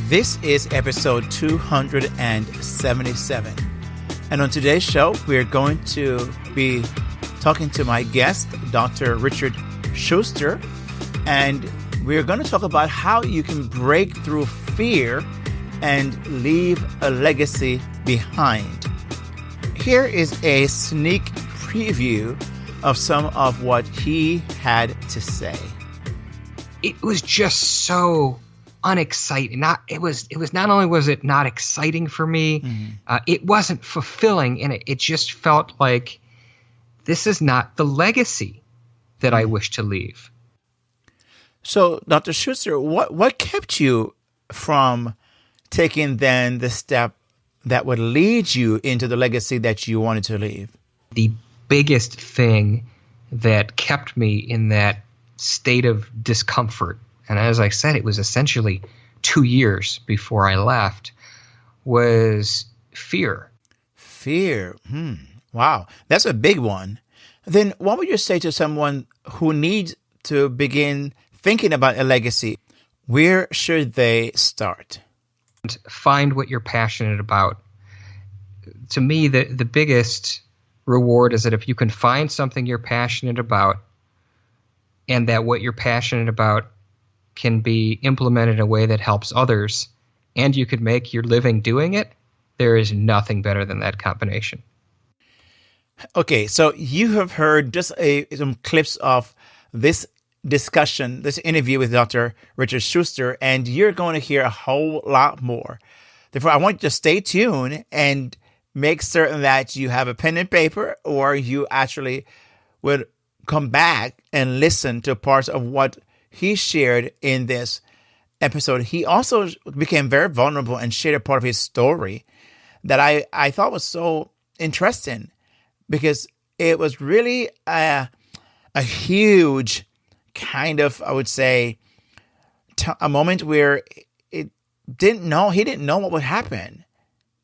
This is episode 277. And on today's show, we're going to be talking to my guest, Dr. Richard Shuster, and we're going to talk about how you can break through fear and leave a legacy behind. Here is a sneak preview of some of what he had to say. It was just so unexciting. Not only was it not exciting for me, it wasn't fulfilling, and it just felt like this is not the legacy that I wish to leave. So, Dr. Schuster, what kept you from taking then the step that would lead you into the legacy that you wanted to leave? The biggest thing that kept me in that state of discomfort, and as I said, it was essentially 2 years before I left, was fear. Fear. Wow. That's a big one. Then what would you say to someone who needs to begin thinking about a legacy? Where should they start? Find what you're passionate about. To me, the biggest reward is that if you can find something you're passionate about, and that what you're passionate about can be implemented in a way that helps others, and you could make your living doing it, there is nothing better than that combination. Okay, so you have heard just some clips of this discussion, this interview with Dr. Richard Shuster, and you're going to hear a whole lot more. Therefore, I want you to stay tuned and make certain that you have a pen and paper, or you actually would come back and listen to parts of what he shared in this episode. He also became very vulnerable and shared a part of his story that I thought was so interesting, because it was really a huge kind of, I would say, a moment where he didn't know what would happen.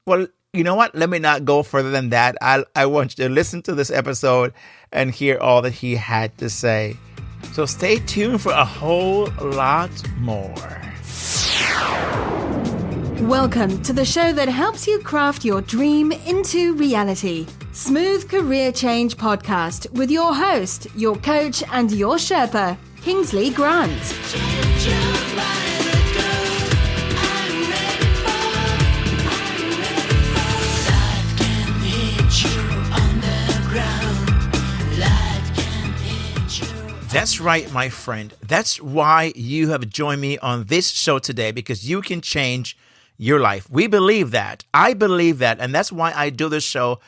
Well, you know what? Let me not go further than that. I want you to listen to this episode and hear all that he had to say. So stay tuned for a whole lot more. Welcome to the show that helps you craft your dream into reality. Smooth Career Change Podcast with your host, your coach, and your Sherpa, Kingsley Grant. That's right, my friend. That's why you have joined me on this show today, because you can change your life. We believe that. I believe that. And that's why I do this show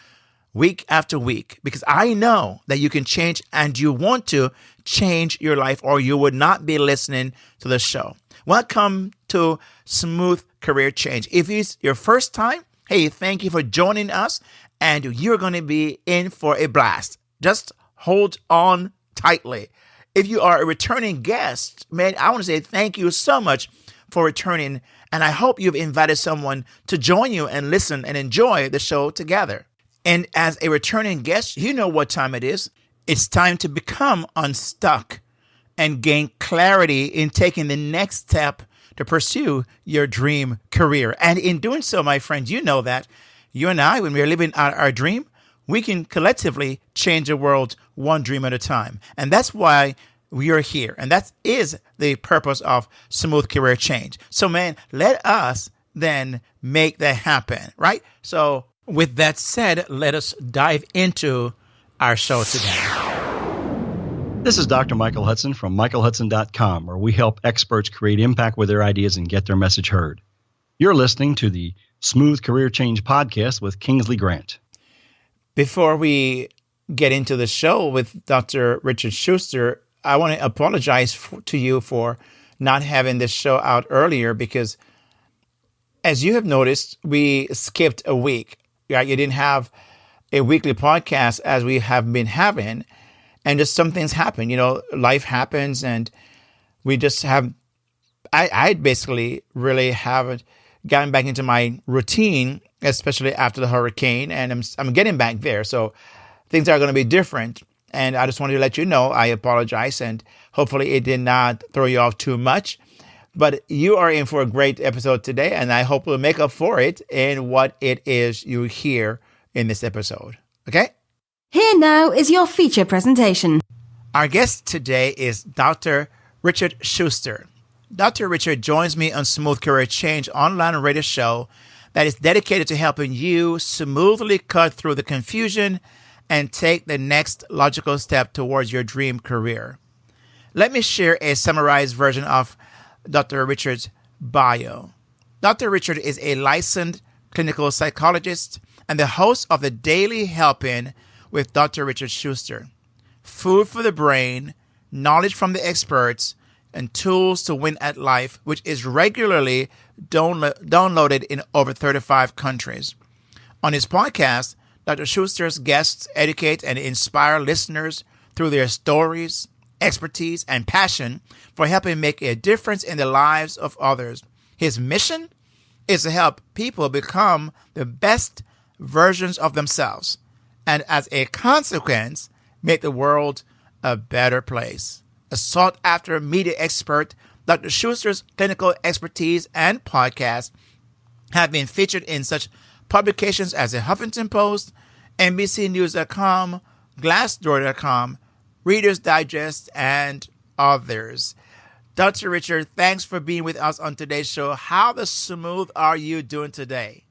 week after week, because I know that you can change, and you want to change your life, or you would not be listening to the show. Welcome to Smooth Career Change. If it's your first time, hey, thank you for joining us, and you're going to be in for a blast. Just hold on tightly. If you are a returning guest, man, I want to say thank you so much for returning, and I hope you've invited someone to join you and listen and enjoy the show together. And as a returning guest, you know what time it is. It's time to become unstuck and gain clarity in taking the next step to pursue your dream career. And in doing so, my friend, you know that you and I, when we're living out our dream, we can collectively change the world one dream at a time. And that's why we are here. And that is the purpose of Smooth Career Change. So, man, let us then make that happen, right? So with that said, let us dive into our show today. This is Dr. Michael Hudson from michaelhudson.com, where we help experts create impact with their ideas and get their message heard. You're listening to the Smooth Career Change podcast with Kingsley Grant. Before we get into the show with Dr. Richard Shuster, I want to apologize to you for not having this show out earlier, because as you have noticed, we skipped a week. Right? You didn't have a weekly podcast as we have been having, and just some things happen. You know, life happens, and we just have, I basically really haven't gotten back into my routine, especially after the hurricane, and I'm getting back there. So things are going to be different. And I just wanted to let you know, I apologize, and hopefully it did not throw you off too much. But you are in for a great episode today, and I hope we'll make up for it in what it is you hear in this episode. Okay? Here now is your feature presentation. Our guest today is Dr. Richard Shuster. Dr. Richard joins me on Smooth Career Change online radio show that is dedicated to helping you smoothly cut through the confusion and take the next logical step towards your dream career. Let me share a summarized version of Dr. Richard's bio. Dr. Richard is a licensed clinical psychologist and the host of the Daily Helping with Dr. Richard Shuster. Food for the brain, knowledge from the experts, and tools to win at life, which is regularly downloaded in over 35 countries. On his podcast, Dr. Shuster's guests educate and inspire listeners through their stories, expertise, and passion for helping make a difference in the lives of others. His mission is to help people become the best versions of themselves, and as a consequence, make the world a better place. A sought-after media expert, Dr. Shuster's clinical expertise and podcast have been featured in such publications as the Huffington Post, NBCNews.com, Glassdoor.com, Reader's Digest, and others. Dr. Richard, thanks for being with us on today's show. How the smooth are you doing today?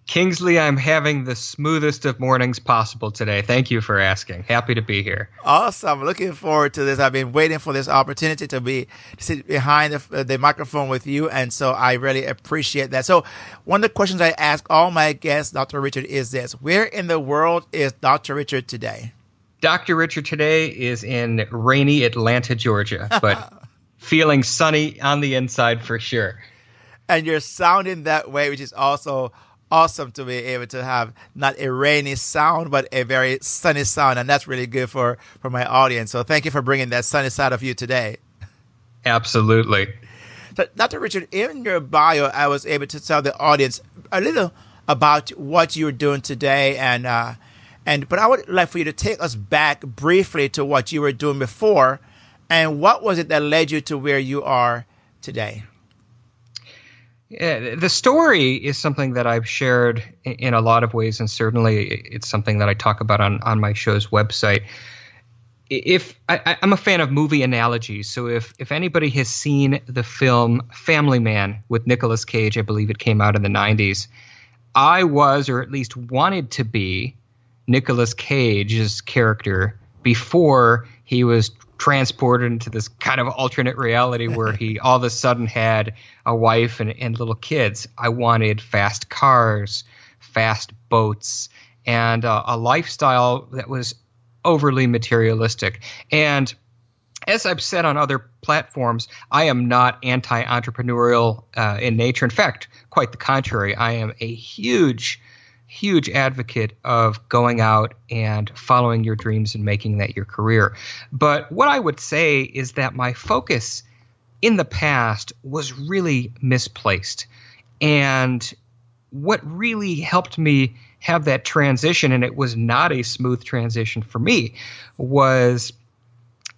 Kingsley, I'm having the smoothest of mornings possible today. Thank you for asking. Happy to be here. Awesome. Looking forward to this. I've been waiting for this opportunity to sit behind the microphone with you, and so I really appreciate that. So one of the questions I ask all my guests, Dr. Richard, is this. Where in the world is Dr. Richard today? Dr. Richard today is in rainy Atlanta, Georgia, but feeling sunny on the inside for sure. And you're sounding that way, which is also awesome to be able to have not a rainy sound, but a very sunny sound. And that's really good for my audience. So thank you for bringing that sunny side of you today. Absolutely. So, Dr. Richard, in your bio, I was able to tell the audience a little about what you're doing today, but I would like for you to take us back briefly to what you were doing before, and what was it that led you to where you are today? Yeah, the story is something that I've shared in a lot of ways, and certainly it's something that I talk about on my show's website. I'm a fan of movie analogies, so if anybody has seen the film Family Man with Nicolas Cage, I believe it came out in the 90s, I was, or at least wanted to be, Nicolas Cage's character before he was transported into this kind of alternate reality where he all of a sudden had a wife and little kids. I wanted fast cars, fast boats, and a lifestyle that was overly materialistic. And as I've said on other platforms, I am not anti-entrepreneurial in nature. In fact, quite the contrary. I am a huge advocate of going out and following your dreams and making that your career. But what I would say is that my focus in the past was really misplaced. And what really helped me have that transition, and it was not a smooth transition for me, was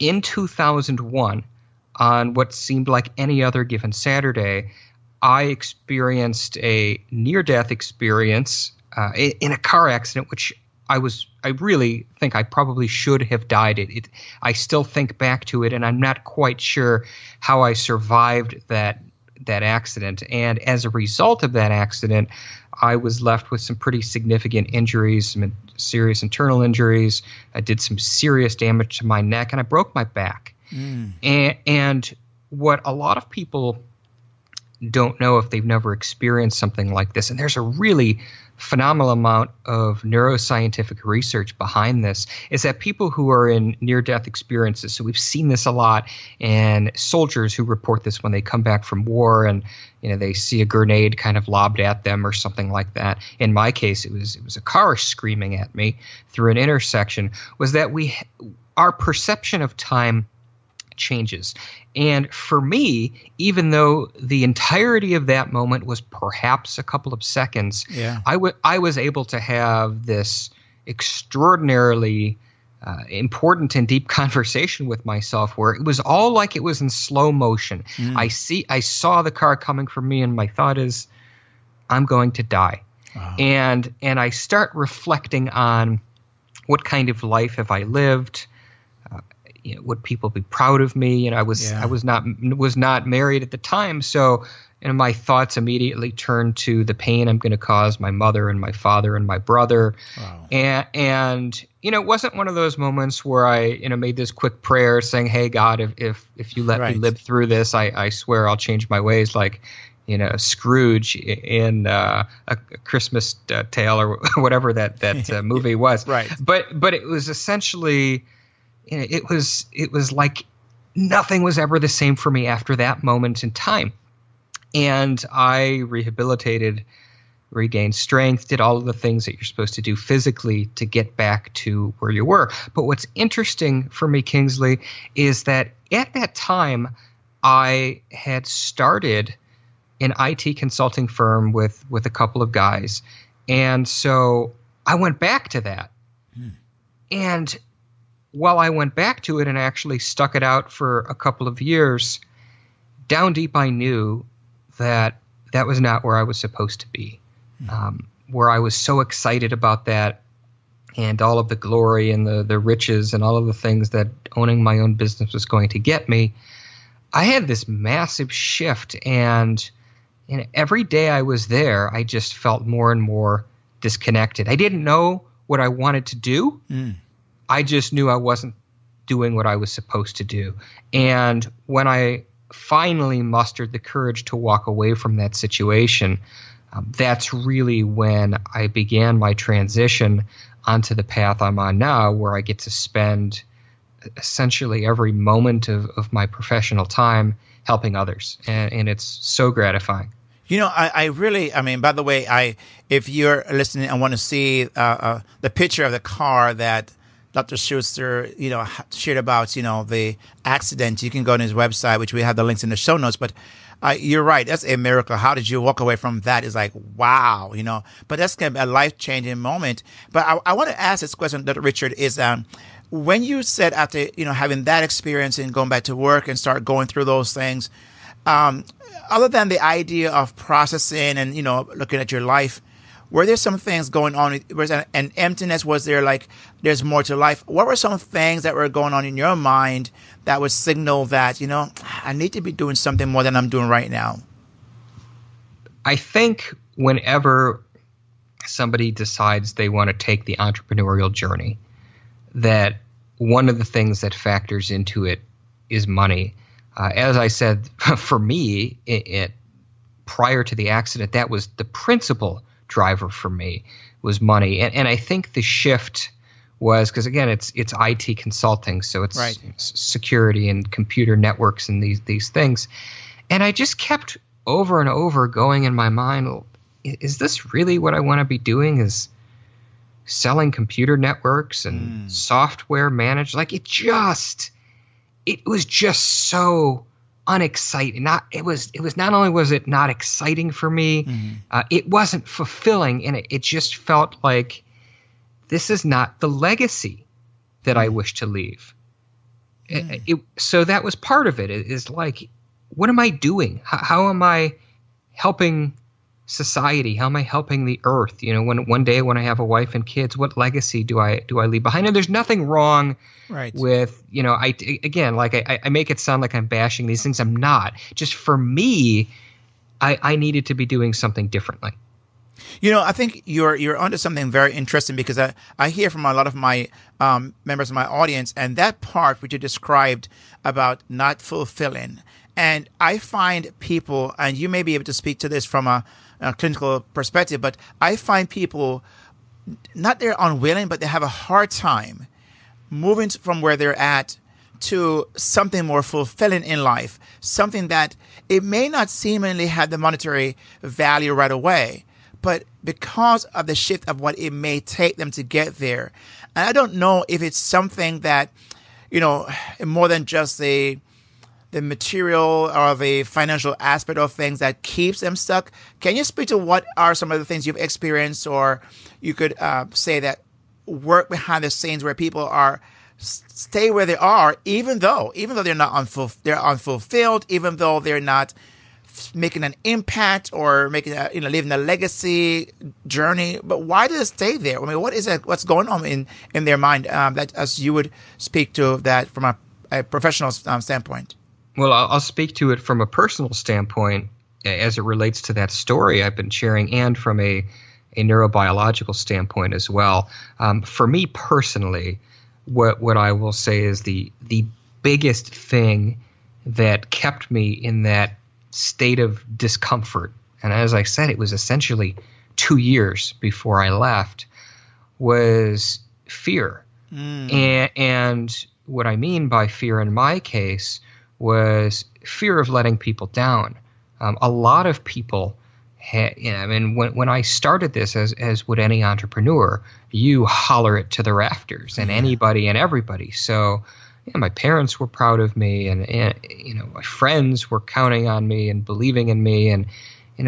in 2001, on what seemed like any other given Saturday, I experienced a near-death experience in a car accident, which I really think I probably should have died. I still think back to it, and I'm not quite sure how I survived that accident. And as a result of that accident, I was left with some pretty significant injuries, some serious internal injuries. I did some serious damage to my neck, and I broke my back. And what a lot of people don't know if they've never experienced something like this, and there's a really phenomenal amount of neuroscientific research behind this, is that people who are in near-death experiences, so we've seen this a lot, and soldiers who report this when they come back from war and they see a grenade kind of lobbed at them or something like that. In my case, it was a car screaming at me through an intersection, was that our perception of time changes. And for me, even though the entirety of that moment was perhaps a couple of seconds, I was able to have this extraordinarily important and deep conversation with myself where it was all like it was in slow motion. I saw the car coming for me, and my thought is, I'm going to die. Wow. And I start reflecting on what kind of life have I lived? Would people be proud of me? And I was not married at the time, so my thoughts immediately turned to the pain I'm going to cause my mother and my father and my brother. Wow. And it wasn't one of those moments where I made this quick prayer saying, "Hey God, if you let me live through this, I swear I'll change my ways," like Scrooge in a Christmas Tale or whatever that movie was. Right. But it was essentially, it was like nothing was ever the same for me after that moment in time. And I rehabilitated, regained strength, did all of the things that you're supposed to do physically to get back to where you were. But what's interesting for me, Kingsley, is that at that time I had started an IT consulting firm with a couple of guys. And so I went back to that. And while I went back to it and actually stuck it out for a couple of years, down deep I knew that was not where I was supposed to be, where I was so excited about that and all of the glory and the riches and all of the things that owning my own business was going to get me. I had this massive shift, and every day I was there, I just felt more and more disconnected. I didn't know what I wanted to do. I just knew I wasn't doing what I was supposed to do. And when I finally mustered the courage to walk away from that situation, that's really when I began my transition onto the path I'm on now, where I get to spend essentially every moment of my professional time helping others. And it's so gratifying. I really, by the way, if you're listening and want to see the picture of the car that Dr. Shuster, shared about, the accident, you can go on his website, which we have the links in the show notes. But you're right. That's a miracle. How did you walk away from that? It's like, wow, but that's going to be a life-changing moment. But I want to ask this question, Dr. Richard, is when you said after, having that experience and going back to work and start going through those things, other than the idea of processing and, looking at your life, were there some things going on? Was there an emptiness? Was there like there's more to life? What were some things that were going on in your mind that would signal that, I need to be doing something more than I'm doing right now? I think whenever somebody decides they want to take the entrepreneurial journey, that one of the things that factors into it is money. As I said, for me, prior to the accident, that was the principal driver for me, was money. And I think the shift was because, again, it's IT consulting, so it's security and computer networks and these things. And I just kept over and over going in my mind, is this really what I want to be doing? Is selling computer networks and software managed? Like it was just so unexciting. It was not only was it not exciting for me, it wasn't fulfilling, and it just felt like this is not the legacy that I wish to leave. So that was part of it. Is like, what am I doing? How am I helping society? How am I helping the earth? When one day when I have a wife and kids, what legacy do I leave behind? And there's nothing wrong with, I make it sound like I'm bashing these things. I'm not. Just for me, I needed to be doing something differently. I think you're onto something very interesting, because I hear from a lot of my members of my audience, and that part which you described about not fulfilling. And I find people, and you may be able to speak to this from a clinical perspective, but I find people, not they're unwilling, but they have a hard time moving from where they're at to something more fulfilling in life, something that it may not seemingly have the monetary value right away, but because of the shift of what it may take them to get there. And I don't know if it's something that, more than just the material or the financial aspect of things that keeps them stuck. Can you speak to what are some of the things you've experienced, or you could say that work behind the scenes where people are stay where they are, even though they're not they're unfulfilled, even though they're not making an impact or leaving a legacy journey. But why do they stay there? I mean, what is it? What's going on in their mind? That as you would speak to that from a professional standpoint. Well, I'll speak to it from a personal standpoint as it relates to that story I've been sharing, and from a neurobiological standpoint as well. For me personally, what I will say is the biggest thing that kept me in that state of discomfort, and as I said, it was essentially 2 years before I left, was fear. And what I mean by fear in my case was fear of letting people down. A lot of people when I started this, as would any entrepreneur, you holler it to the rafters, and anybody and everybody. So my parents were proud of me, and my friends were counting on me and believing in me, and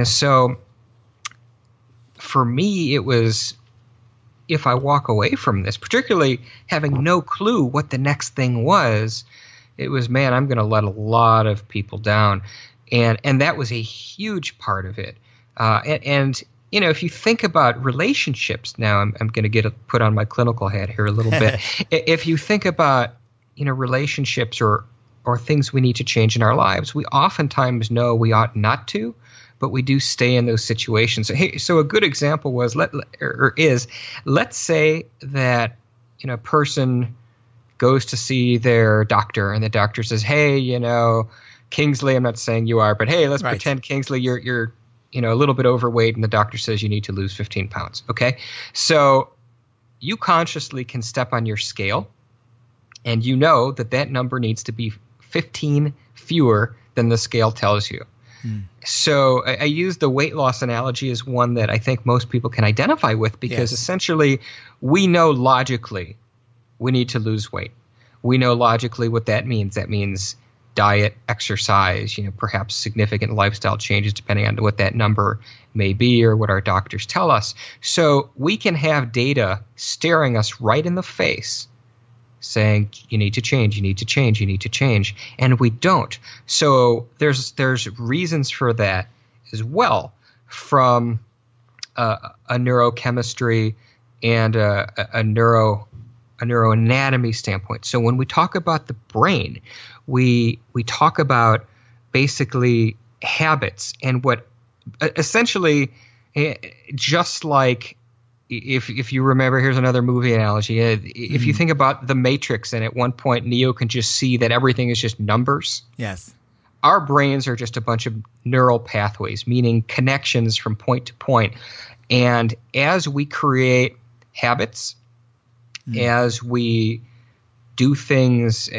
so for me it was, if I walk away from this, particularly having no clue what the next thing was, it was, man, I'm going to let a lot of people down, and that was a huge part of it. And if you think about relationships, now I'm going to put on my clinical hat here a little bit. If you think about relationships or things we need to change in our lives, we oftentimes know we ought not to, but we do stay in those situations. So a good example was let's say that a person goes to see their doctor, and the doctor says, "Hey, Kingsley, I'm not saying you are, but hey, let's pretend, Kingsley, you're a little bit overweight, and the doctor says you need to lose 15 pounds." Okay, so you consciously can step on your scale, and you know that number needs to be 15 fewer than the scale tells you. So I use the weight loss analogy as one that I think most people can identify with, because essentially we know logically we need to lose weight. We know logically what that means. That means diet, exercise, perhaps significant lifestyle changes depending on what that number may be or what our doctors tell us. So we can have data staring us right in the face saying, you need to change, you need to change, you need to change, and we don't. So there's reasons for that as well, from a neurochemistry and a neuroanatomy standpoint. So when we talk about the brain, we talk about basically habits, and what essentially, just like if you remember, here's another movie analogy. If you think about The Matrix, and at one point Neo can just see that everything is just numbers. Yes. Our brains are just a bunch of neural pathways, meaning connections from point to point. And as we create habits, as we do things,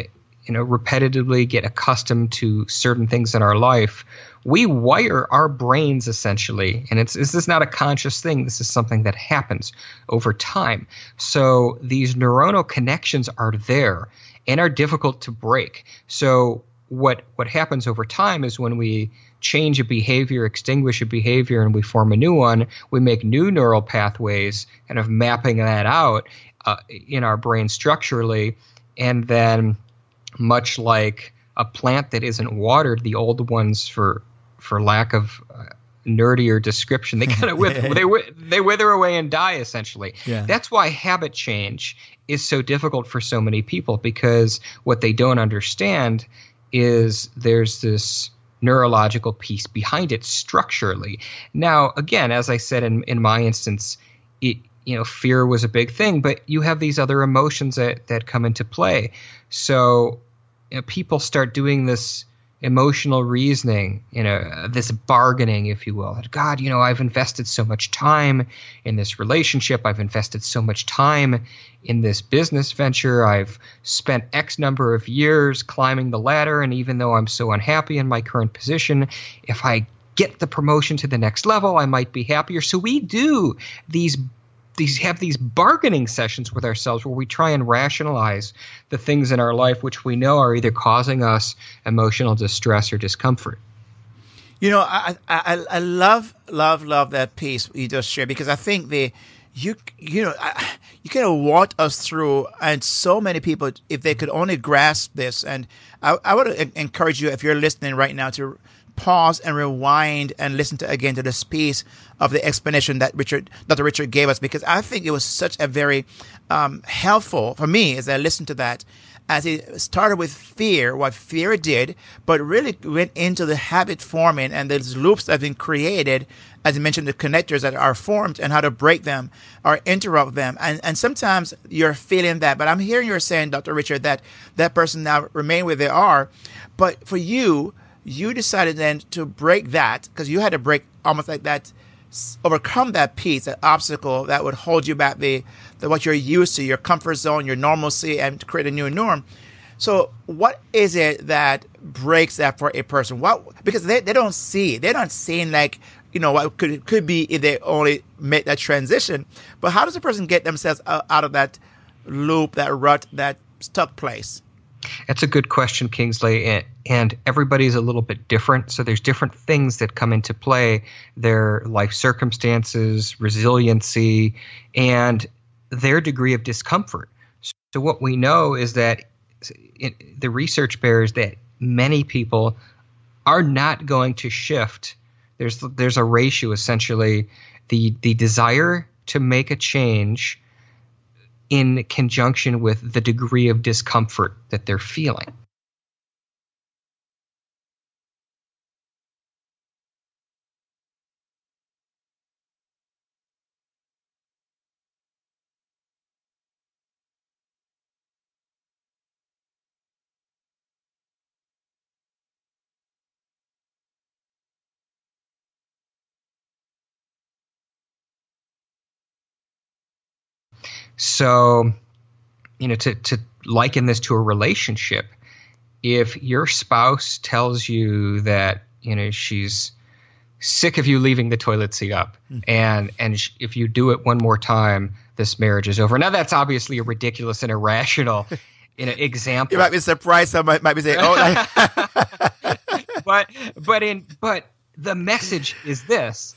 repetitively, get accustomed to certain things in our life, we wire our brains essentially. And this is not a conscious thing. This is something that happens over time. So these neuronal connections are there and are difficult to break. So what happens over time is when we change a behavior, extinguish a behavior, and we form a new one, we make new neural pathways, kind of mapping that out in our brain structurally. And then, much like a plant that isn't watered, the old ones, for lack of nerdier description, they kind of they wither away and die essentially. Yeah. That's why habit change is so difficult for so many people, because what they don't understand is there's this neurological piece behind it structurally. Now, again, as I said in my instance, fear was a big thing, but you have these other emotions that come into play. So people start doing this emotional reasoning, this bargaining, if you will. God, I've invested so much time in this relationship. I've invested so much time in this business venture. I've spent X number of years climbing the ladder. And even though I'm so unhappy in my current position, if I get the promotion to the next level, I might be happier. So we do have these bargaining sessions with ourselves where we try and rationalize the things in our life which we know are either causing us emotional distress or discomfort. I love that piece you just shared, because I think you kind of walked us through, and so many people, if they could only grasp this, and I would encourage you, if you're listening right now, to pause and rewind and listen again to this piece of the explanation that Dr. Richard gave us, because I think it was such a very helpful for me as I listened to that, as he started with fear, what fear did, but really went into the habit forming and those loops that have been created, as he mentioned, the connectors that are formed and how to break them or interrupt them. And sometimes you're feeling that, but I'm hearing you're saying, Dr. Richard, that that person now remain where they are. But for you, you decided then to break that, because you had to break almost like that, overcome that piece, that obstacle that would hold you back, the what you're used to, your comfort zone, your normalcy, and to create a new norm. So what is it that breaks that for a person? Because they don't see, they're not seeing like, what could be if they only make that transition. But how does a person get themselves out of that loop, that rut, that stuck place? That's a good question, Kingsley, and everybody's a little bit different. So there's different things that come into play, their life circumstances, resiliency, and their degree of discomfort. So what we know is that the research bears that many people are not going to shift. There's a ratio, essentially, the desire to make a change in conjunction with the degree of discomfort that they're feeling. So, to liken this to a relationship, if your spouse tells you that, she's sick of you leaving the toilet seat up, and if you do it one more time, this marriage is over. Now, that's obviously a ridiculous and irrational example. You might be surprised. Some might be saying, but the message is this: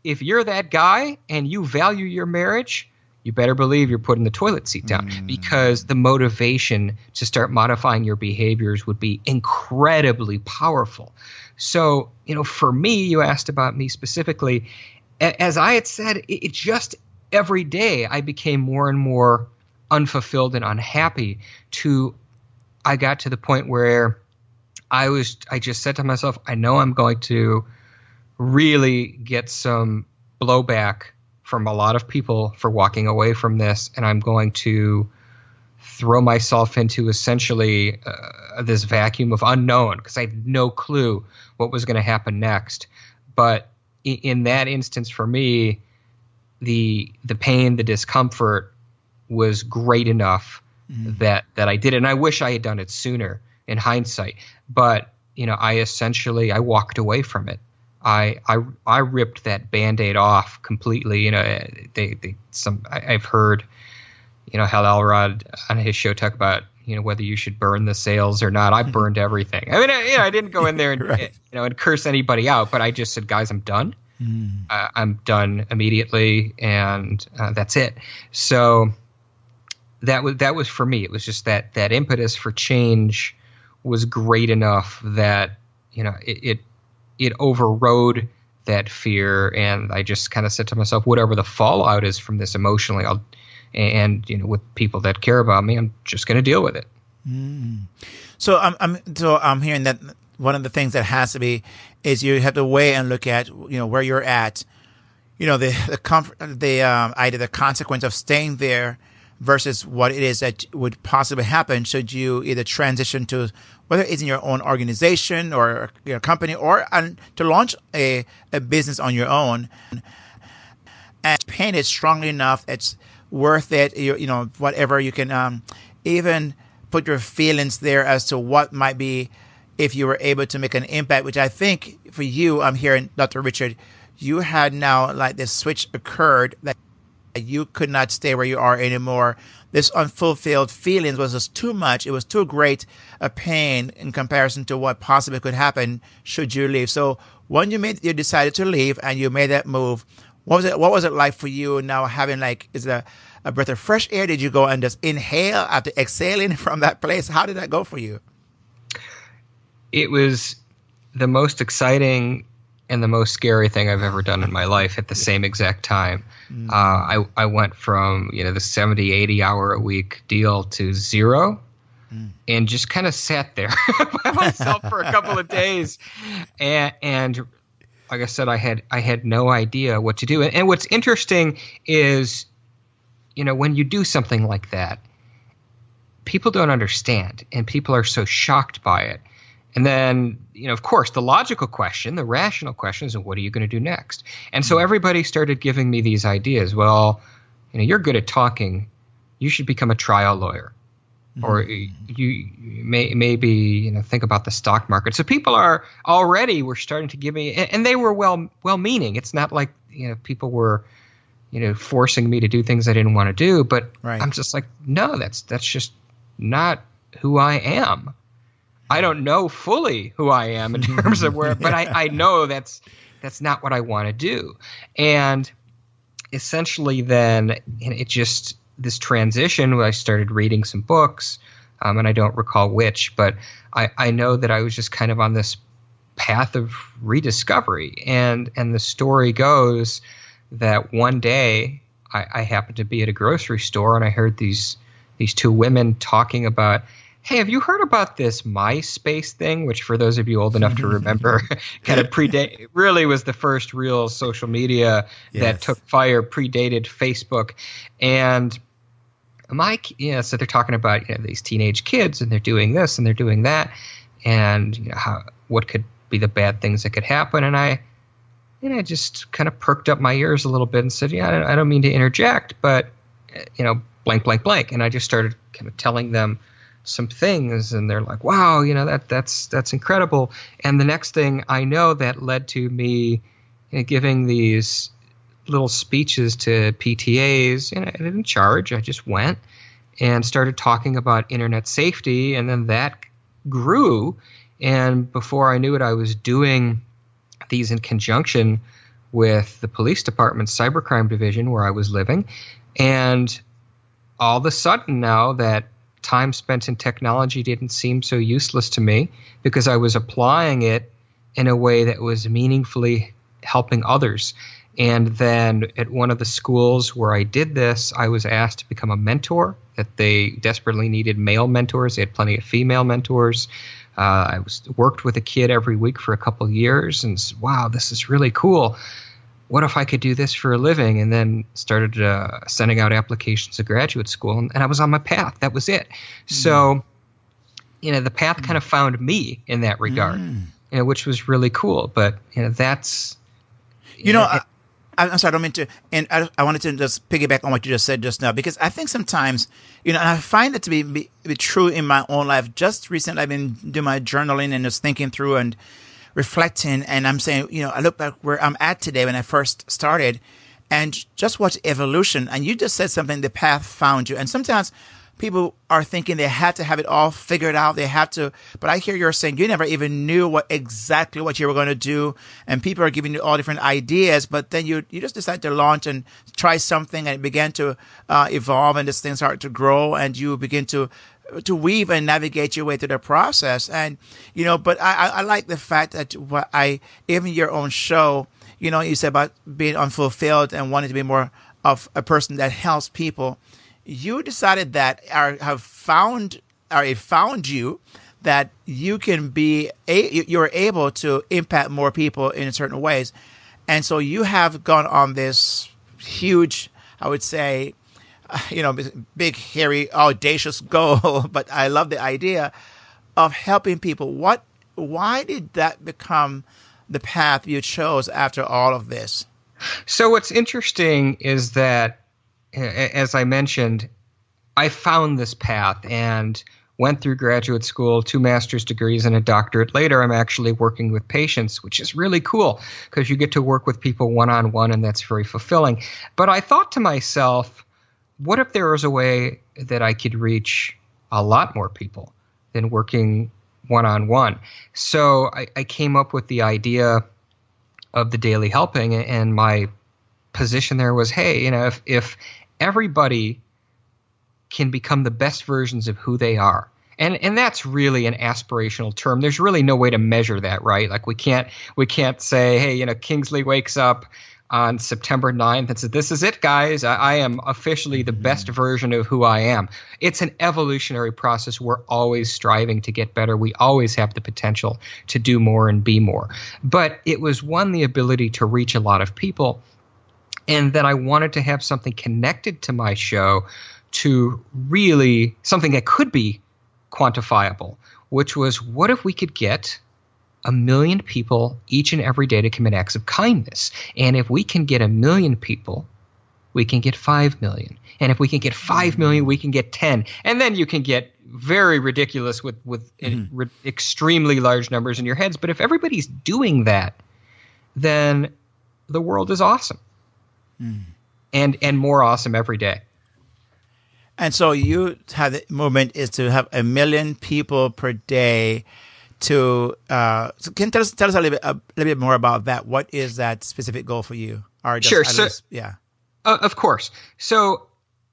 if you're that guy and you value your marriage, you better believe you're putting the toilet seat down, because the motivation to start modifying your behaviors would be incredibly powerful. So, for me, you asked about me specifically. As I had said, it just every day I became more and more unfulfilled and unhappy. I got to the point where I just said to myself, I know I'm going to really get some blowback from a lot of people for walking away from this, and I'm going to throw myself into essentially this vacuum of unknown, because I had no clue what was going to happen next. But in that instance, for me, the pain, the discomfort was great enough that I did it. And I wish I had done it sooner in hindsight. But I walked away from it. I ripped that Band-Aid off completely. I've heard, Hal Elrod on his show talk about, whether you should burn the sails or not. I burned everything. I mean, I didn't go in there and, right. And curse anybody out, but I just said, guys, I'm done. I'm done immediately. And that's it. So that was for me. It was just that impetus for change was great enough that, it overrode that fear, and I just kind of said to myself, whatever the fallout is from this emotionally, with people that care about me, I'm just going to deal with it. So I'm hearing that one of the things that has to be is you have to weigh and look at where you're at, the comfort, either the consequence of staying there versus what it is that would possibly happen should you either transition to, whether it's in your own organization or your company, or to launch a business on your own. And pain is strongly enough, it's worth it. Whatever you can even put your feelings there as to what might be if you were able to make an impact, which I think for you, I'm hearing, Dr. Richard, you had now like this switch occurred that you could not stay where you are anymore. This unfulfilled feelings was just too much. It was too great a pain in comparison to what possibly could happen should you leave. So when you decided to leave and you made that move, What was it like for you now having like, is it a breath of fresh air? Did you go and just inhale after exhaling from that place? How did that go for you? It was the most exciting and the most scary thing I've ever done in my life at the same exact time. I went from, the 70, 80 hour a week deal to zero and just kind of sat there by myself for a couple of days. And like I said, I had no idea what to do. And what's interesting is, when you do something like that, people don't understand and people are so shocked by it. And then, of course, the logical question, the rational question is, what are you going to do next? And so everybody started giving me these ideas. Well, you're good at talking. You should become a trial lawyer. Or you maybe think about the stock market. So people were starting to give me, and they were well-meaning. It's not like people were forcing me to do things I didn't want to do. But right. I'm just like, no, that's just not who I am. I don't know fully who I am in terms of where, but I know that's not what I want to do. And essentially, then it just. This transition, I started reading some books, and I don't recall which, but I know that I was just kind of on this path of rediscovery. And the story goes that one day I happened to be at a grocery store and I heard these two women talking about, hey, have you heard about this MySpace thing? Which, for those of you old enough to remember, kind of really was the first real social media that took fire, predated Facebook. And so they're talking about these teenage kids, and they're doing this and they're doing that, and what could be the bad things that could happen. And I just kind of perked up my ears a little bit and said, I don't mean to interject, but blank, blank, blank. And I just started kind of telling them some things, and they're like, wow, that's incredible. And the next thing I know, that led to me giving these little speeches to PTAs, and I didn't charge. I just went and started talking about internet safety, and then that grew. And before I knew it, I was doing these in conjunction with the police department's cybercrime division where I was living. And all of a sudden now, that time spent in technology didn't seem so useless to me, because I was applying it in a way that was meaningfully helping others. And then at one of the schools where I did this, I was asked to become a mentor, that they desperately needed male mentors. They had plenty of female mentors. I worked with a kid every week for a couple of years and said, wow, this is really cool. What if I could do this for a living? And then started sending out applications to graduate school, and I was on my path. That was it. So, the path kind of found me in that regard, which was really cool. But, that's... I'm sorry, I don't mean to, and I wanted to just piggyback on what you just said just now, because I think sometimes, and I find it to be true in my own life. Just recently, I've been doing my journaling and just thinking through and reflecting, and I'm saying, I look back where I'm at today when I first started, and just watch evolution. And you just said something, the path found you. And sometimes people are thinking they had to have it all figured out. They have to, but I hear you're saying you never even knew exactly what you were going to do. And people are giving you all different ideas, but then you just decide to launch and try something, and it began to evolve, and this thing started to grow, and you begin to weave and navigate your way through the process. And, but I like the fact that even your own show, you said about being unfulfilled and wanting to be more of a person that helps people. You decided that it found you, that you can be you're able to impact more people in certain ways. And so you have gone on this huge, I would say, big, hairy, audacious goal, but I love the idea of helping people. Why did that become the path you chose after all of this? So what's interesting is that, as I mentioned, I found this path and went through graduate school, 2 master's degrees and a doctorate. Later, I'm actually working with patients, which is really cool because you get to work with people one-on-one, and that's very fulfilling. But I thought to myself, what if there was a way that I could reach a lot more people than working one-on-one? So I came up with the idea of the daily helping, and my position there was, hey, if everybody can become the best versions of who they are, and that's really an aspirational term. There's really no way to measure that, right? Like we can't say, hey, Kingsley wakes up on September 9th and says, this is it, guys. I am officially the best version of who I am. It's an evolutionary process. We're always striving to get better. We always have the potential to do more and be more. But it was, one, the ability to reach a lot of people. And then I wanted to have something connected to my show to really something that could be quantifiable, which was, what if we could get 1 million people each and every day to commit acts of kindness? And if we can get 1 million people, we can get 5 million. And if we can get 5 million, we can get 10. And then you can get very ridiculous with extremely large numbers in your heads. But if everybody's doing that, then the world is awesome. And more awesome every day. And so you have the movement is to have 1 million people per day to so can you tell us a little bit more about that? What is that specific goal for you? Or just, sure. So, yeah. Of course. So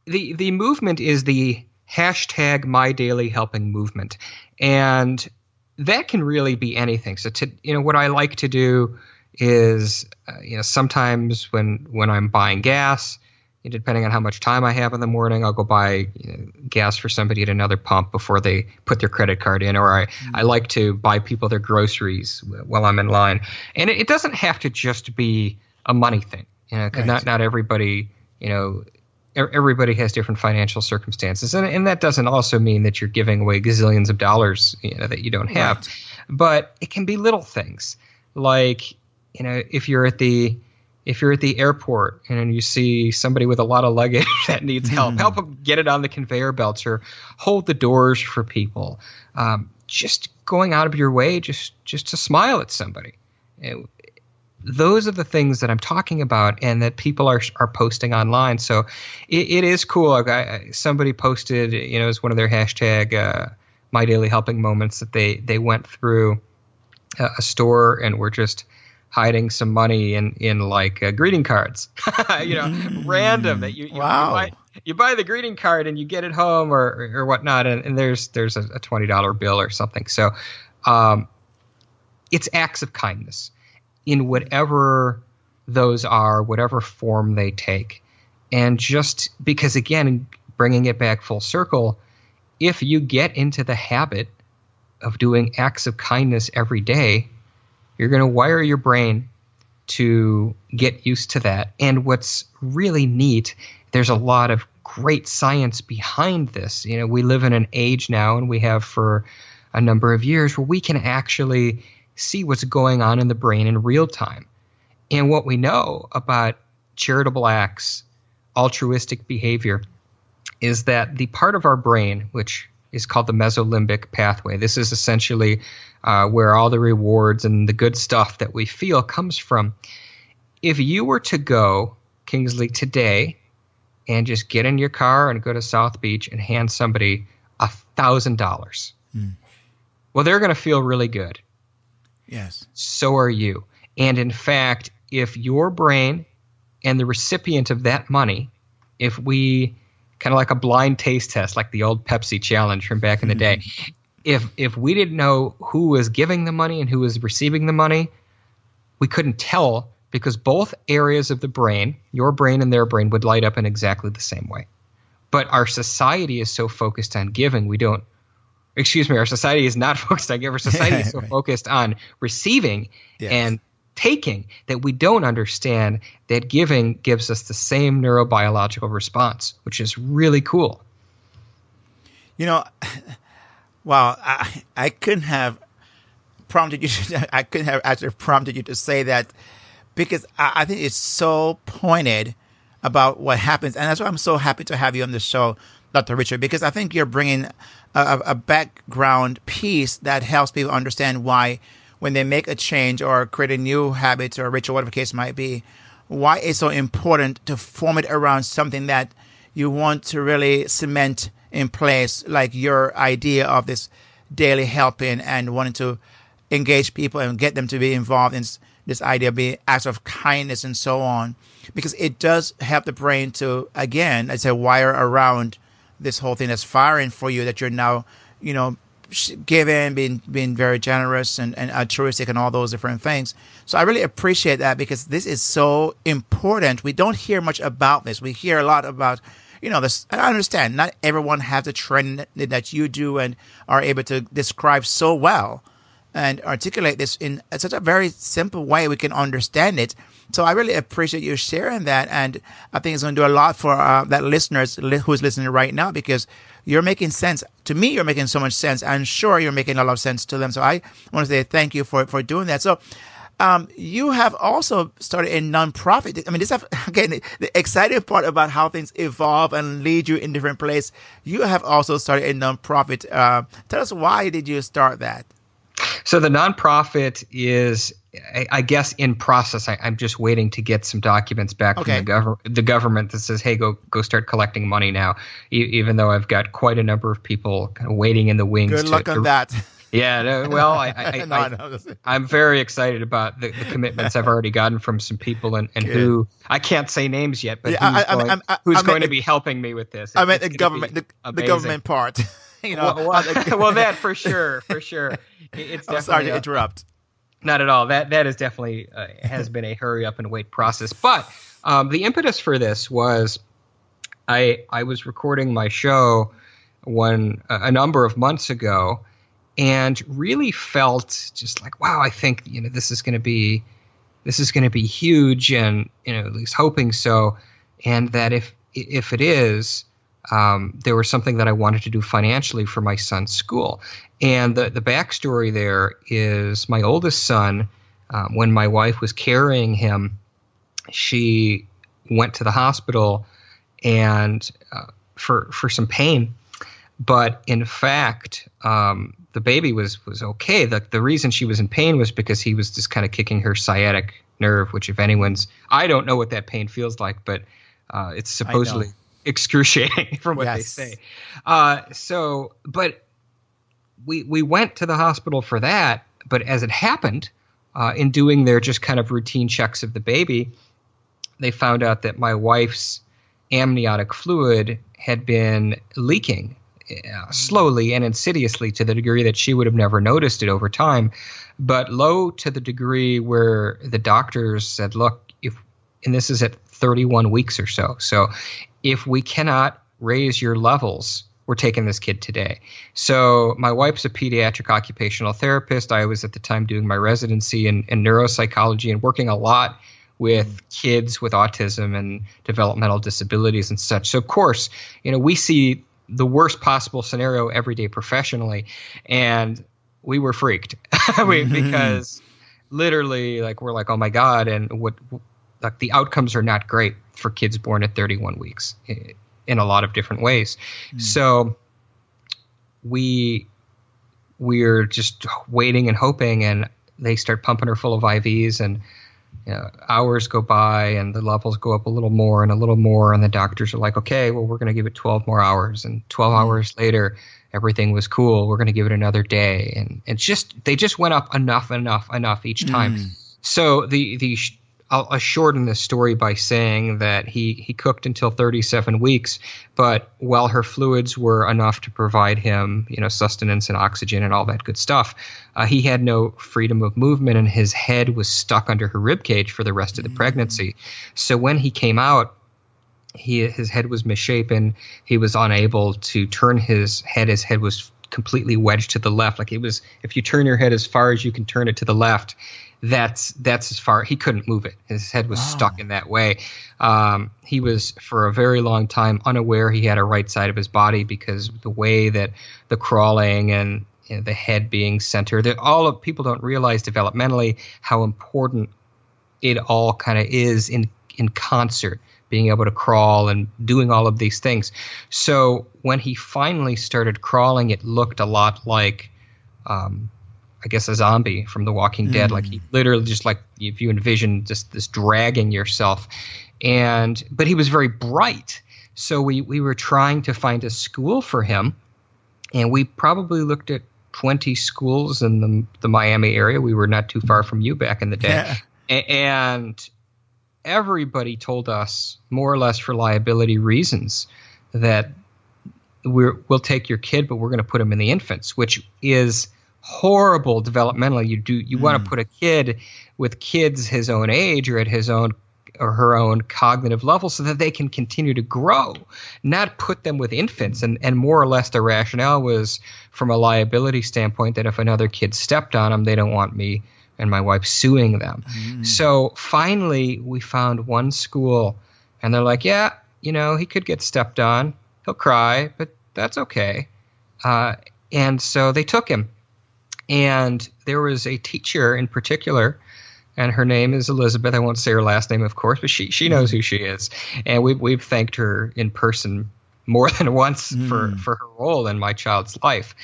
the movement is the hashtag My Daily Helping movement. And that can really be anything. So what I like to do is sometimes when I'm buying gas, depending on how much time I have in the morning, I'll go buy gas for somebody at another pump before they put their credit card in, or I like to buy people their groceries while I'm in line. And it doesn't have to just be a money thing, because not everybody, everybody has different financial circumstances, and that doesn't also mean that you're giving away gazillions of dollars that you don't have, but it can be little things like if you're at the airport and you see somebody with a lot of luggage that needs help them get it on the conveyor belts or hold the doors for people. Just going out of your way just to smile at somebody. Those are the things that I'm talking about and that people are posting online. So it is cool. Somebody posted, as one of their hashtag My Daily Helping moments, that they went through a store and were just hiding some money in like greeting cards, random that you buy the greeting card and you get it home or whatnot. And there's a $20 bill or something. So it's acts of kindness in whatever those are, whatever form they take. And just because, again, bringing it back full circle, if you get into the habit of doing acts of kindness every day, you're going to wire your brain to get used to that. And what's really neat, there's a lot of great science behind this. We live in an age now, and we have for a number of years, where we can actually see what's going on in the brain in real time. And what we know about charitable acts, altruistic behavior, is that the part of our brain, which is called the mesolimbic pathway. This is essentially where all the rewards and the good stuff that we feel comes from. If you were to go, Kingsley, today and just get in your car and go to South Beach and hand somebody $1,000, well, they're going to feel really good. Yes. So are you. And in fact, if your brain and the recipient of that money, if we kind of like a blind taste test, like the old Pepsi challenge from back in the day. If we didn't know who was giving the money and who was receiving the money, we couldn't tell, because both areas of the brain, your brain and their brain, would light up in exactly the same way. But our society is so focused on giving, our society is not focused on giving. Our society is so focused on receiving and taking that we don't understand that giving gives us the same neurobiological response, which is really cool. Wow, I couldn't have prompted you. I couldn't have actually prompted you to say that, because I think it's so pointed about what happens, and that's why I'm so happy to have you on the show, Dr. Richard, because I think you're bringing a background piece that helps people understand why, when they make a change or create a new habit or ritual, whatever the case might be, why it's so important to form it around something that you want to really cement in place, like your idea of this daily helping and wanting to engage people and get them to be involved in this idea of being acts of kindness and so on, because it does help the brain to, again, I'd say, wire around this whole thing that's firing for you, that you're now, giving, being very generous and altruistic and all those different things. So I really appreciate that, because this is so important. We don't hear much about this. We hear a lot about, this. I understand not everyone has the training that you do and are able to describe so well and articulate this in such a very simple way we can understand it. So I really appreciate you sharing that, and I think it's going to do a lot for that listeners who's listening right now, because you're making sense. To me, you're making so much sense. I'm sure you're making a lot of sense to them. So I want to say thank you for doing that. So you have also started a nonprofit. I mean, this again, the exciting part about how things evolve and lead you in different places. You have also started a nonprofit. Tell us, why did you start that? So the nonprofit is, I guess, in process. I'm just waiting to get some documents back from the government that says, hey, go start collecting money now, even though I've got quite a number of people kind of waiting in the wings. Good luck on that. Yeah, no, well, I'm very excited about the commitments I've already gotten from some people and who, I can't say names yet, but who's going to be helping me with this. I meant the government part. Well, that for sure. It's I'm sorry to interrupt. Not at all. That is definitely has been a hurry up and wait process. But the impetus for this was I was recording my show a number of months ago, and really felt just like, wow, I think this is going to be huge, and at least hoping so, and that if it is, there was something that I wanted to do financially for my son's school. And the backstory there is my oldest son, when my wife was carrying him, she went to the hospital and for some pain. But in fact, the baby was okay. The reason she was in pain was because he was just kind of kicking her sciatic nerve, which I don't know what that pain feels like, but it's supposedly excruciating from what they say. But we went to the hospital for that. But as it happened, in doing their just kind of routine checks of the baby, they found out that my wife's amniotic fluid had been leaking slowly and insidiously, to the degree that she would have never noticed it over time, but low to the degree where the doctors said, look, and this is at 31 weeks or so. So if we cannot raise your levels, we're taking this kid today. So my wife's a pediatric occupational therapist. I was at the time doing my residency in neuropsychology and working a lot with kids with autism and developmental disabilities and such. So of course, we see the worst possible scenario every day professionally, and we were freaked because literally, we're like, oh my God, and the outcomes are not great for kids born at 31 weeks in a lot of different ways. So we're just waiting and hoping, and they start pumping her full of IVs, and hours go by and the levels go up a little more, and the doctors are like, okay, well, we're going to give it 12 more hours, and 12 hours later, everything was cool. We're going to give it another day, and they just went up enough each time. So I'll shorten this story by saying that he cooked until 37 weeks, but while her fluids were enough to provide him, sustenance and oxygen and all that good stuff, he had no freedom of movement, and his head was stuck under her rib cage for the rest of the pregnancy. So when he came out, his head was misshapen. He was unable to turn his head. His head was completely wedged to the left. Like it was, if you turn your head as far as you can turn it to the left, that's as far. He couldn't move it. His head was stuck in that way. He was for a very long time unaware he had a right side of his body, because the way that the crawling and the head being centered, that all of people don't realize developmentally how important it all kind of is in concert, being able to crawl and doing all of these things. So when he finally started crawling, it looked a lot like, I guess, a zombie from The Walking Dead. Like he literally just, like if you envision just this dragging yourself. But he was very bright. So we were trying to find a school for him, and we probably looked at 20 schools in the Miami area. We were not too far from you back in the day. And everybody told us, more or less for liability reasons, that we'll take your kid, but we're going to put him in the infants, which is horrible developmentally. You want to put a kid with kids his own age or at his own or her own cognitive level so that they can continue to grow, not put them with infants. And more or less the rationale was from a liability standpoint that if another kid stepped on them, they don't want me and my wife suing them. So finally we found one school and they're like, yeah, he could get stepped on. He'll cry, but that's okay. And so they took him. And there was a teacher in particular, and her name is Elizabeth. I won't say her last name, of course, but she knows who she is. And we've thanked her in person more than once for her role in my child's life.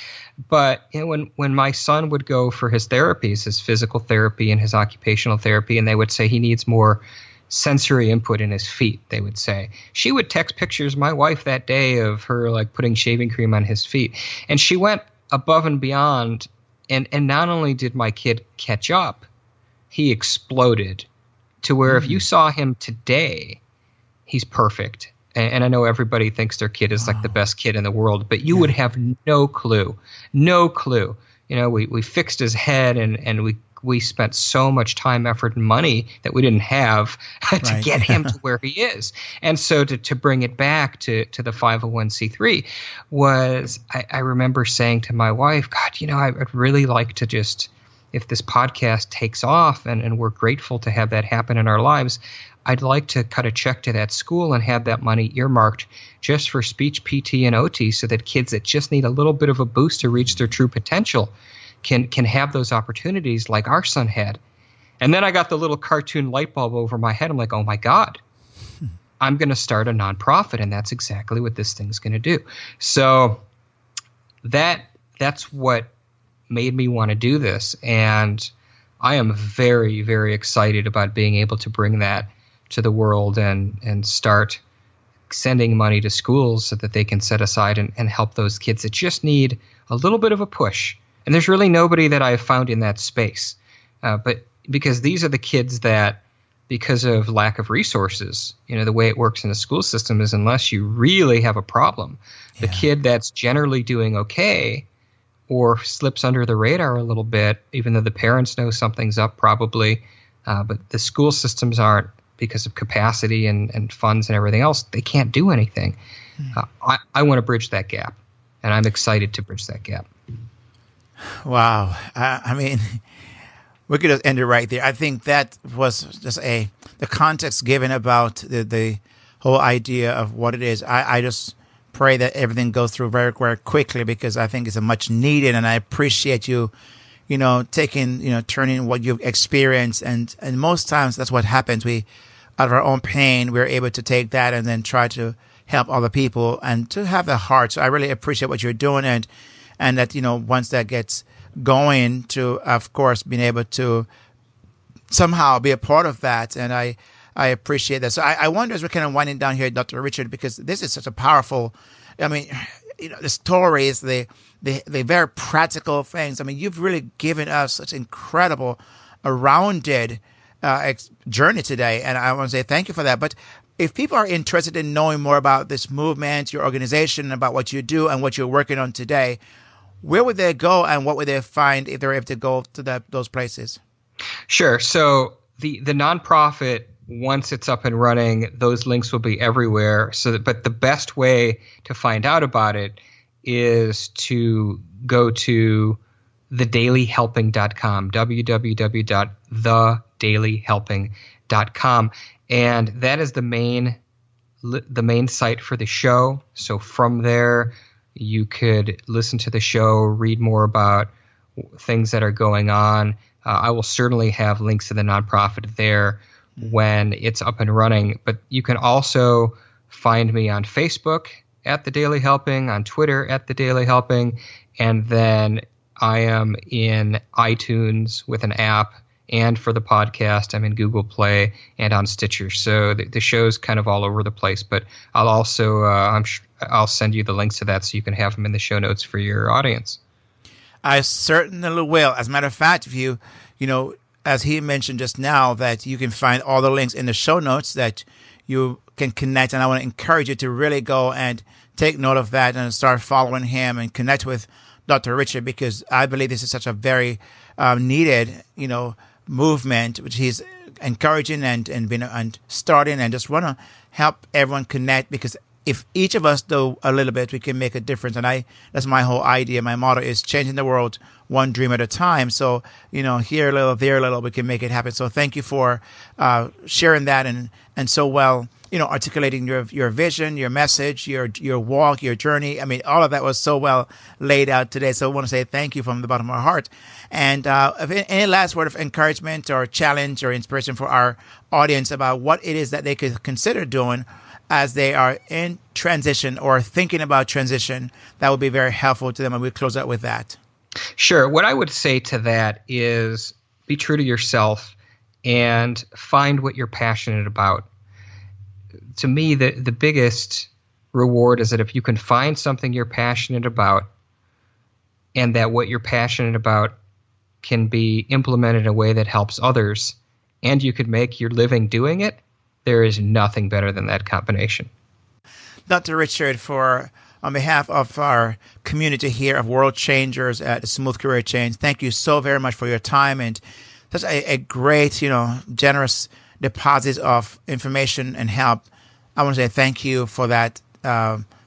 But when my son would go for his therapies, his physical therapy and his occupational therapy, and they would say he needs more sensory input in his feet, they would say, she would text pictures my wife that day of her like putting shaving cream on his feet. And she went above and beyond. And not only did my kid catch up, he exploded to where if you saw him today, he's perfect. And I know everybody thinks their kid is like the best kid in the world, but you would have no clue. We fixed his head and we spent so much time, effort, and money that we didn't have to get him to where he is. And so to bring it back to the 501c3 was, I remember saying to my wife, God, I'd really like to just, if this podcast takes off and we're grateful to have that happen in our lives, I'd like to cut a check to that school and have that money earmarked just for speech, PT, and OT so that kids that just need a little bit of a boost to reach their true potential can have those opportunities like our son had. And then I got the little cartoon light bulb over my head. I'm like, oh my God, I'm going to start a nonprofit. And that's exactly what this thing's going to do. So that's what made me want to do this. And I am very, very excited about being able to bring that to the world and start sending money to schools so that they can set aside and help those kids that just need a little bit of a push. And there's really nobody that I've found in that space. But because these are the kids that, because of lack of resources, the way it works in the school system is unless you really have a problem, the kid that's generally doing okay or slips under the radar a little bit, even though the parents know something's up probably, but the school systems aren't, because of capacity and funds and everything else, they can't do anything. I want to bridge that gap, and I'm excited to bridge that gap. Wow. I mean, we could just end it right there. I think that was just the context given about the whole idea of what it is. I just pray that everything goes through very, very quickly because I think it's a much needed, and I appreciate you, turning what you've experienced. And most times that's what happens. We, out of our own pain, we're able to take that and then try to help other people and to have the heart. So I really appreciate what you're doing and that, once that gets going to, of course, being able to somehow be a part of that. And I appreciate that. So I wonder, as we're kind of winding down here, Dr. Richard, because this is such a powerful, the stories, the very practical things. I mean, you've really given us such incredible, rounded journey today. And I want to say thank you for that. But if people are interested in knowing more about this movement, your organization, about what you do and what you're working on today, where would they go and what would they find if they're able to go to those places? Sure. So the nonprofit, once it's up and running, those links will be everywhere. But the best way to find out about it is to go to thedailyhelping.com, www.thedailyhelping.com. And that is the main site for the show. So from there, you could listen to the show, read more about things that are going on. I will certainly have links to the nonprofit there when it's up and running. But you can also find me on Facebook at The Daily Helping, on Twitter at The Daily Helping, and then I am in iTunes with an app, and for the podcast, I'm in Google Play and on Stitcher. So the show's kind of all over the place, but I'll also I'll send you the links to that so you can have them in the show notes for your audience. I certainly will. As a matter of fact, if you as he mentioned just now, that you can find all the links in the show notes that you can connect. And I want to encourage you to really go and take note of that and start following him and connect with Dr. Richard, because I believe this is such a very needed, movement, which he's encouraging and starting, and just want to help everyone connect, because if each of us do a little bit, we can make a difference. And that's my whole idea. My motto is changing the world one dream at a time. So, here a little, there a little, we can make it happen. So thank you for sharing that and so well, articulating your vision, your message, your walk, your journey. I mean, all of that was so well laid out today. So I want to say thank you from the bottom of my heart. And if any last word of encouragement or challenge or inspiration for our audience about what it is that they could consider doing as they are in transition or thinking about transition, that would be very helpful to them. And we'll close out with that. Sure. What I would say to that is be true to yourself and find what you're passionate about. To me, the biggest reward is that if you can find something you're passionate about, and that what you're passionate about can be implemented in a way that helps others, and you could make your living doing it, there is nothing better than that combination. Dr. Richard, on behalf of our community here of World Changers at Smooth Career Change, thank you so very much for your time and such a great, generous deposit of information and help. I want to say thank you for that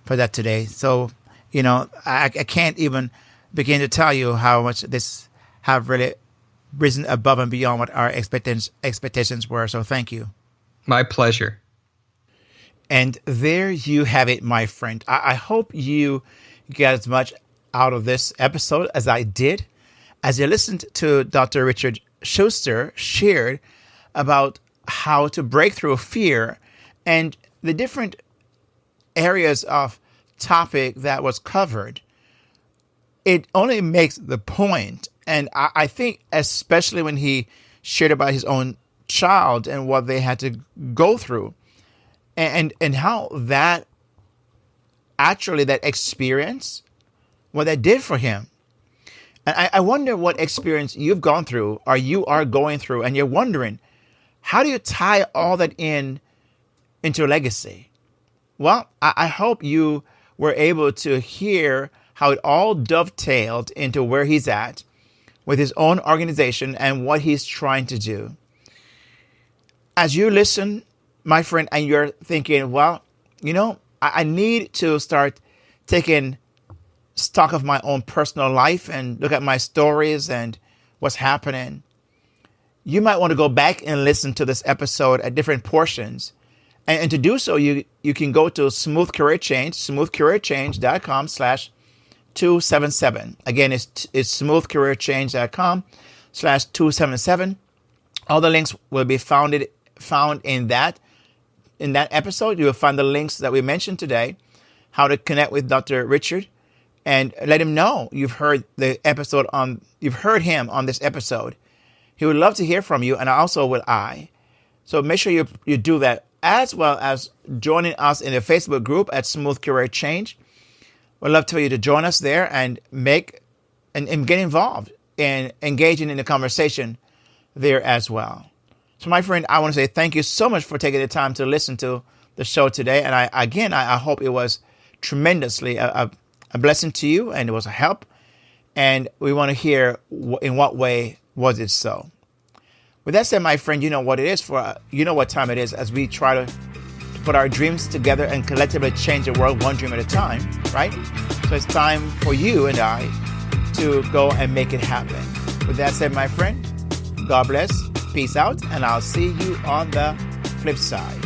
today. So, I can't even begin to tell you how much this have really risen above and beyond what our expectations were. So thank you. My pleasure. And there you have it, my friend. I hope you got as much out of this episode as I did, as you listened to Dr. Richard Shuster shared about how to break through fear and the different areas of topic that was covered. It only makes the point, and I think especially when he shared about his own child and what they had to go through, and how that actually, that experience, what that did for him. And I wonder what experience you've gone through or you are going through, and you're wondering, how do you tie all that into a legacy? Well, I hope you were able to hear how it all dovetailed into where he's at with his own organization and what he's trying to do. As you listen, my friend, and you're thinking, well, I need to start taking stock of my own personal life and look at my stories and what's happening. You might want to go back and listen to this episode at different portions. And to do so, you can go to Smooth Career Change, smoothcareerchange.com/277. Again, it's smoothcareerchange.com/277. All the links will be found in that episode. You will find the links that we mentioned today, how to connect with Dr. Richard, and let him know you've heard him on this episode. He would love to hear from you, and also will I. So make sure you do that, as well as joining us in the Facebook group at Smooth Career Change. We'd love for you to join us there and get involved in engaging in the conversation there as well. So my friend, I want to say thank you so much for taking the time to listen to the show today. And I hope it was tremendously a blessing to you, and it was a help. And we want to hear in what way was it so. With that said, my friend, you know what time it is as we try to put our dreams together and collectively change the world one dream at a time, right? So it's time for you and I to go and make it happen. With that said, my friend, God bless, peace out, and I'll see you on the flip side.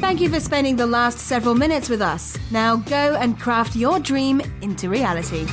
Thank you for spending the last several minutes with us. Now go and craft your dream into reality.